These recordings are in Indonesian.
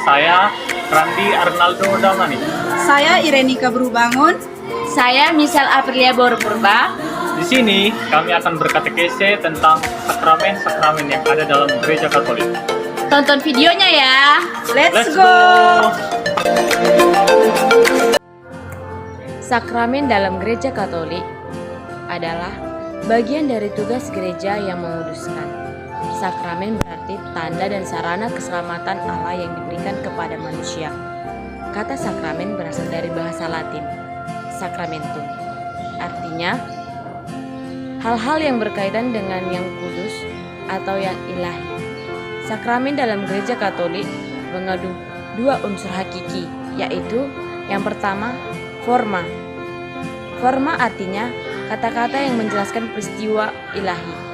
Saya Randi Arnaldo Damani. Saya Irenika Berubangun. Saya Misal Aprilia Borpurba. Di sini kami akan berkatekese tentang sakramen-sakramen yang ada dalam Gereja Katolik. Tonton videonya ya. Let's go! Sakramen dalam Gereja Katolik adalah bagian dari tugas gereja yang menguduskan. Sakramen berarti tanda dan sarana keselamatan Allah yang diberikan kepada manusia. Kata sakramen berasal dari bahasa Latin, sacramentum. Artinya, hal-hal yang berkaitan dengan yang kudus atau yang ilahi. Sakramen dalam Gereja Katolik mengandung dua unsur hakiki, yaitu yang pertama, forma. Forma artinya kata-kata yang menjelaskan peristiwa ilahi.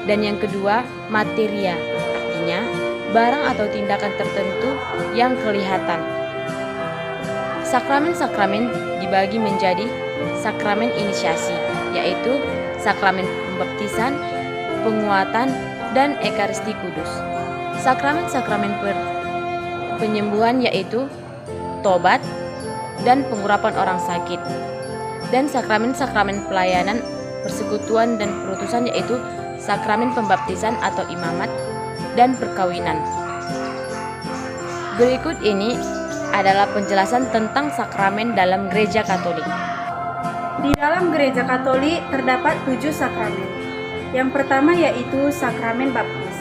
Dan yang kedua, materia, artinya barang atau tindakan tertentu yang kelihatan. Sakramen-sakramen dibagi menjadi sakramen inisiasi, yaitu sakramen pembaptisan, penguatan, dan ekaristi kudus. Sakramen-sakramen penyembuhan yaitu tobat dan pengurapan orang sakit. Dan sakramen-sakramen pelayanan, persekutuan, dan perutusan yaitu sakramen pembaptisan atau imamat dan perkawinan. Berikut ini adalah penjelasan tentang sakramen dalam Gereja Katolik. Di dalam Gereja Katolik terdapat 7 sakramen. Yang pertama yaitu sakramen baptis.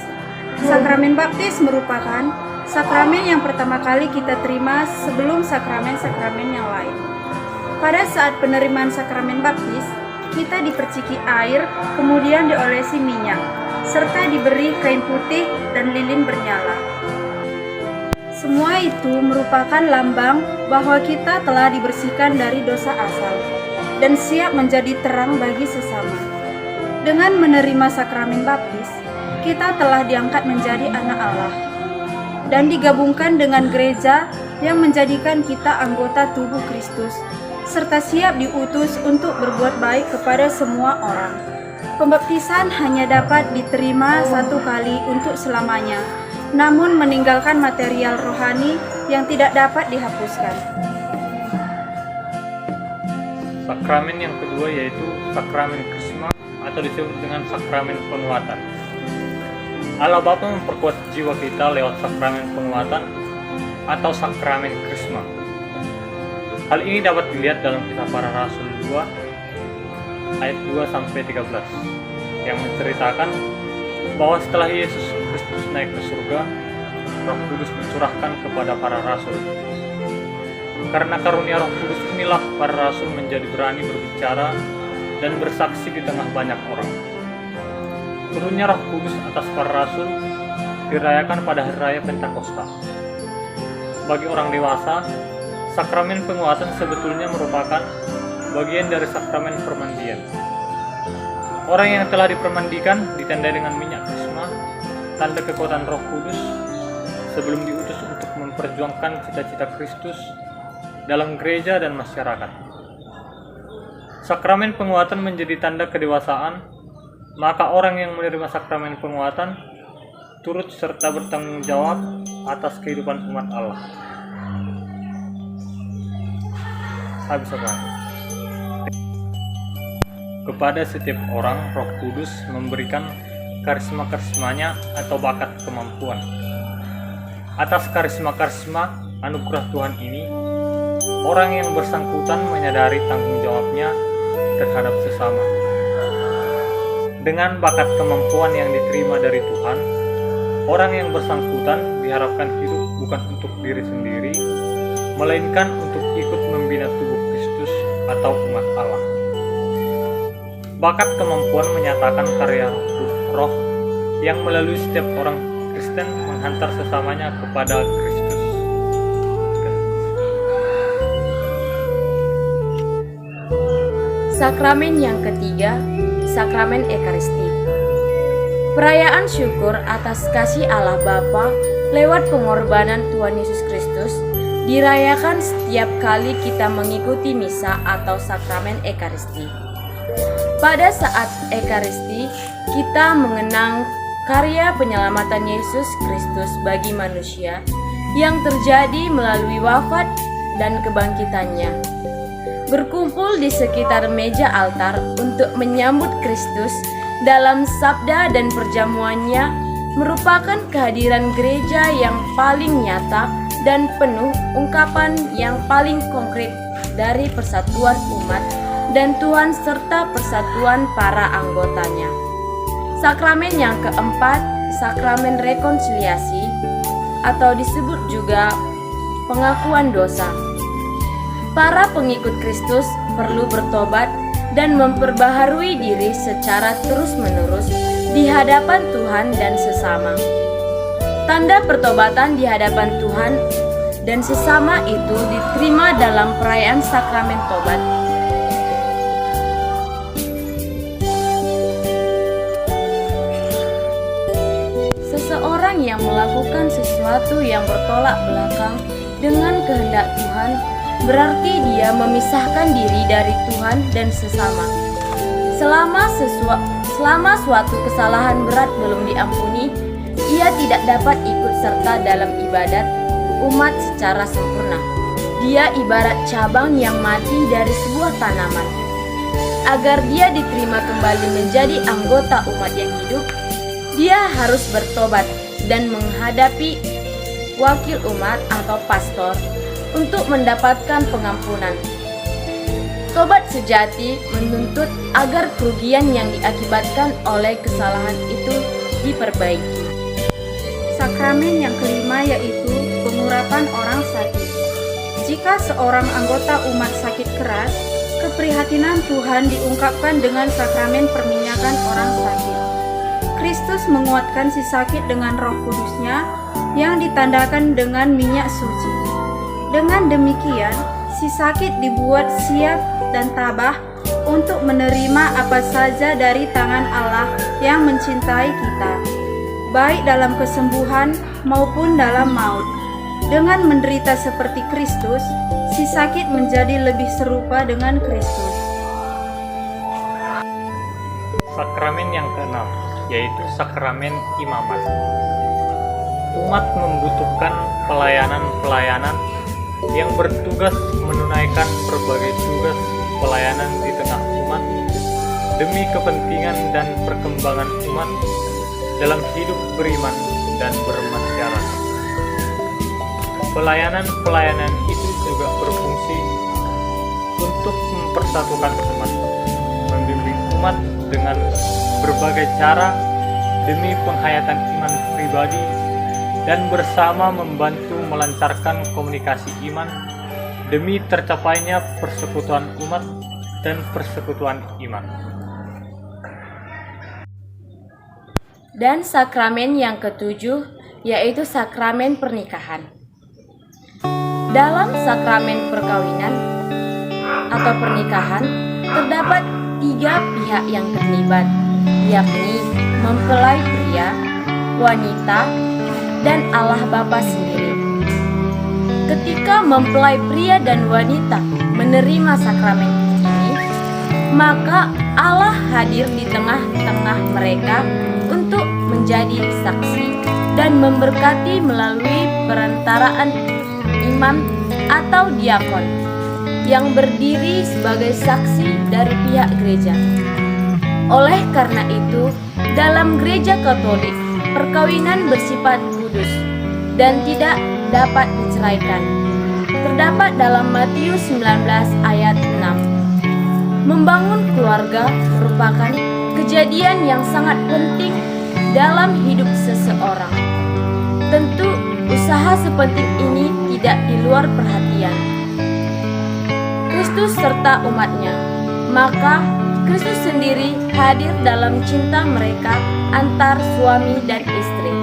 Sakramen baptis merupakan sakramen yang pertama kali kita terima sebelum sakramen-sakramen yang lain. Pada saat penerimaan sakramen baptis, kita diperciki air, kemudian diolesi minyak, serta diberi kain putih dan lilin bernyala. Semua itu merupakan lambang bahwa kita telah dibersihkan dari dosa asal dan siap menjadi terang bagi sesama. Dengan menerima sakramen baptis, kita telah diangkat menjadi anak Allah dan digabungkan dengan gereja yang menjadikan kita anggota tubuh Kristus, serta siap diutus untuk berbuat baik kepada semua orang. Pembaptisan hanya dapat diterima satu kali untuk selamanya, namun meninggalkan material rohani yang tidak dapat dihapuskan. Sakramen yang kedua yaitu sakramen krisma atau disebut dengan sakramen penguatan. Allah Bapa memperkuat jiwa kita lewat sakramen penguatan atau sakramen krisma. Hal ini dapat dilihat dalam Kisah Para Rasul 2 ayat 2-13 yang menceritakan bahwa setelah Yesus Kristus naik ke surga, Roh Kudus dicurahkan kepada para rasul. Karena karunia Roh Kudus inilah para rasul menjadi berani berbicara dan bersaksi di tengah banyak orang. Turunnya Roh Kudus atas para rasul dirayakan pada hari raya Pentakosta. Bagi orang dewasa, sakramen penguatan sebetulnya merupakan bagian dari sakramen permandian. Orang yang telah dipermandikan ditandai dengan minyak krisma, tanda kekuatan Roh Kudus, sebelum diutus untuk memperjuangkan cita-cita Kristus dalam gereja dan masyarakat. Sakramen penguatan menjadi tanda kedewasaan, maka orang yang menerima sakramen penguatan turut serta bertanggung jawab atas kehidupan umat Allah. Habis sakramen. Kepada setiap orang, Roh Kudus memberikan karisma-karismanya atau bakat kemampuan. Atas karisma-karisma anugerah Tuhan ini, orang yang bersangkutan menyadari tanggung jawabnya terhadap sesama. Dengan bakat kemampuan yang diterima dari Tuhan, orang yang bersangkutan diharapkan hidup bukan untuk diri sendiri, melainkan untuk ikut membina tubuh Kristus atau umat Allah. Bakat kemampuan menyatakan karya roh yang melalui setiap orang Kristen menghantar sesamanya kepada Kristus. Sakramen yang ketiga, sakramen Ekaristi. Perayaan syukur atas kasih Allah Bapa lewat pengorbanan Tuhan Yesus Kristus dirayakan setiap kali kita mengikuti misa atau sakramen Ekaristi. Pada saat Ekaristi, kita mengenang karya penyelamatan Yesus Kristus bagi manusia yang terjadi melalui wafat dan kebangkitannya. Berkumpul di sekitar meja altar untuk menyambut Kristus dalam sabda dan perjamuannya merupakan kehadiran gereja yang paling nyata dan penuh ungkapan yang paling konkret dari persatuan umat dan Tuhan serta persatuan para anggotanya. Sakramen yang keempat, sakramen rekonsiliasi atau disebut juga pengakuan dosa. Para pengikut Kristus perlu bertobat dan memperbaharui diri secara terus-menerus di hadapan Tuhan dan sesama. Tanda pertobatan di hadapan Tuhan dan sesama itu diterima dalam perayaan sakramen tobat. Seseorang yang melakukan sesuatu yang bertolak belakang dengan kehendak Tuhan berarti dia memisahkan diri dari Tuhan dan sesama. Selama suatu kesalahan berat belum diampuni, ia tidak dapat ikut serta dalam ibadat umat secara sempurna. Dia ibarat cabang yang mati dari sebuah tanaman. Agar dia diterima kembali menjadi anggota umat yang hidup, dia harus bertobat dan menghadapi wakil umat atau pastor untuk mendapatkan pengampunan. Tobat sejati menuntut agar kerugian yang diakibatkan oleh kesalahan itu diperbaiki. Sakramen yang kelima yaitu pengurapan orang sakit. Jika seorang anggota umat sakit keras, keprihatinan Tuhan diungkapkan dengan sakramen perminyakan orang sakit. Kristus menguatkan si sakit dengan Roh Kudus-Nya yang ditandakan dengan minyak suci. Dengan demikian, si sakit dibuat siap dan tabah untuk menerima apa saja dari tangan Allah yang mencintai kita, baik dalam kesembuhan maupun dalam maut. Dengan menderita seperti Kristus, si sakit menjadi lebih serupa dengan Kristus. Sakramen yang keenam, yaitu sakramen imamat. Umat membutuhkan pelayanan-pelayanan yang bertugas menunaikan berbagai tugas pelayanan di tengah umat demi kepentingan dan perkembangan umat dalam hidup beriman dan bermasyarakat. Pelayanan-pelayanan itu juga berfungsi untuk mempersatukan umat, membimbing umat dengan berbagai cara demi penghayatan iman pribadi dan bersama membantu melancarkan komunikasi iman demi tercapainya persekutuan umat dan persekutuan iman. Dan sakramen yang ketujuh yaitu sakramen pernikahan. Dalam sakramen perkawinan atau pernikahan terdapat 3 pihak yang terlibat, yakni mempelai pria, wanita, dan Allah Bapa sendiri. Ketika mempelai pria dan wanita menerima sakramen ini, maka Allah hadir di tengah-tengah mereka untuk menjadi saksi dan memberkati melalui perantaraan imam atau diakon yang berdiri sebagai saksi dari pihak gereja. Oleh karena itu, dalam Gereja Katolik, perkawinan bersifat kudus dan tidak dapat diceraikan. Terdapat dalam Matius 19 ayat 6. Membangun keluarga merupakan kejadian yang sangat penting dalam hidup seseorang. Tentu usaha sepenting ini tidak di luar perhatian Kristus serta umatnya, maka Kristus sendiri hadir dalam cinta mereka antar suami dan istri.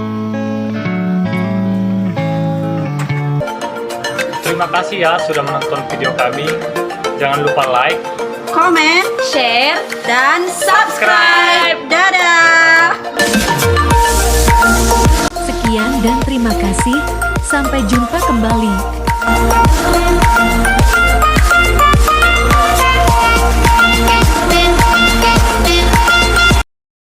Terima kasih ya sudah menonton video kami. Jangan lupa like, Komen, Share, dan subscribe. Dadah! Sekian dan terima kasih. Sampai jumpa kembali.